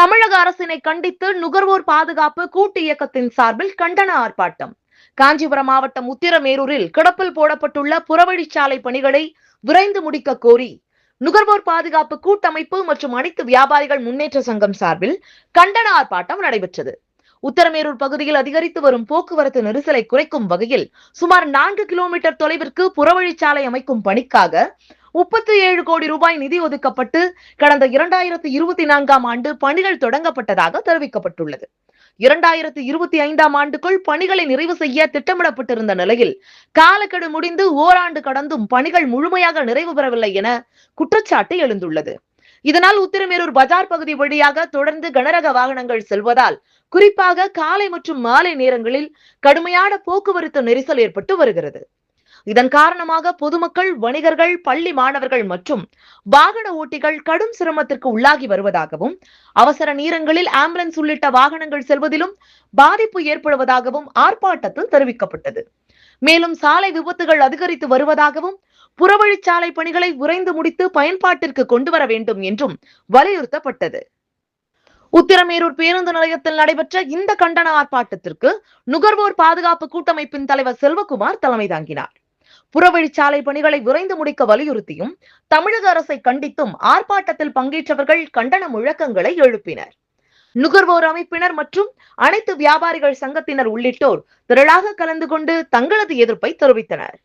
தமிழக அரசினை கண்டித்து நுகர்வோர் பாதுகாப்பு கூட்டு இயக்கத்தின் சார்பில் கண்டன ஆர்ப்பாட்டம். காஞ்சிபுரம் மாவட்டம் உத்திரமேரூரில் கிடப்பில் போடப்பட்டுள்ள புறவழிச்சாலை பணிகளை விரைந்து முடிக்க கோரி நுகர்வோர் பாதுகாப்பு கூட்டமைப்பு மற்றும் அனைத்து வியாபாரிகள் முன்னேற்ற சங்கம் சார்பில் கண்டன ஆர்ப்பாட்டம் நடைபெற்றது. உத்தரமேரூர் பகுதியில் அதிகரித்து வரும் போக்குவரத்து நெரிசலை குறைக்கும் வகையில் சுமார் 4 கிலோமீட்டர் தொலைவிற்கு புறவழிச்சாலை அமைக்கும் பணிக்காக 37 கோடி ரூபாய் நிதி ஒதுக்கப்பட்டு கடந்த 2024ஆம் ஆண்டு பணிகள் தொடங்கப்பட்டதாக தெரிவிக்கப்பட்டுள்ளது. 2025ஆம் ஆண்டுக்குள் பணிகளை நிறைவு செய்ய திட்டமிடப்பட்டிருந்த நிலையில் காலக்கெடு முடிந்து ஓராண்டு கடந்தும் பணிகள் முழுமையாக நிறைவு பெறவில்லை என குற்றச்சாட்டு எழுந்துள்ளது. இதனால் உத்திரமேரூர் பஜார் பகுதி வழியாக தொடர்ந்து கனரக வாகனங்கள் செல்வதால் குறிப்பாக காலை மற்றும் மாலை நேரங்களில் கடுமையான போக்குவரத்து நெரிசல் ஏற்பட்டு வருகிறது. இதன் காரணமாக பொதுமக்கள், வணிகர்கள், பள்ளி மாணவர்கள் மற்றும் வாகன ஓட்டிகள் கடும் சிரமத்திற்கு உள்ளாகி வருவதாகவும், அவசர நேரங்களில் ஆம்புலன்ஸ் உள்ளிட்ட வாகனங்கள் செல்வதிலும் பாதிப்பு ஏற்படுவதாகவும் ஆர்ப்பாட்டத்தில் தெரிவிக்கப்பட்டது. மேலும் சாலை விபத்துகள் அதிகரித்து வருவதாகவும், புறவழிச்சாலை பணிகளை விரைந்து முடித்து பயன்பாட்டிற்கு கொண்டு வர வேண்டும் என்றும் வலியுறுத்தப்பட்டது. உத்திரமேரூர் பேருந்து நிலையத்தில் நடைபெற்ற இந்த கண்டன ஆர்ப்பாட்டத்திற்கு நுகர்வோர் பாதுகாப்பு கூட்டமைப்பின் தலைவர் செல்வகுமார் தலைமை தாங்கினார். புறவழிச்சாலை பணிகளை விரைந்து முடிக்க வலியுறுத்தியும் தமிழக அரசை கண்டித்தும் ஆர்ப்பாட்டத்தில் பங்கேற்றவர்கள் கண்டன முழக்கங்களை எழுப்பினர். நுகர்வோர் அமைப்பினர் மற்றும் அனைத்து வியாபாரிகள் சங்கத்தினர் உள்ளிட்டோர் திரளாக கலந்து கொண்டு தங்களது எதிர்ப்பை தெரிவித்தனர்.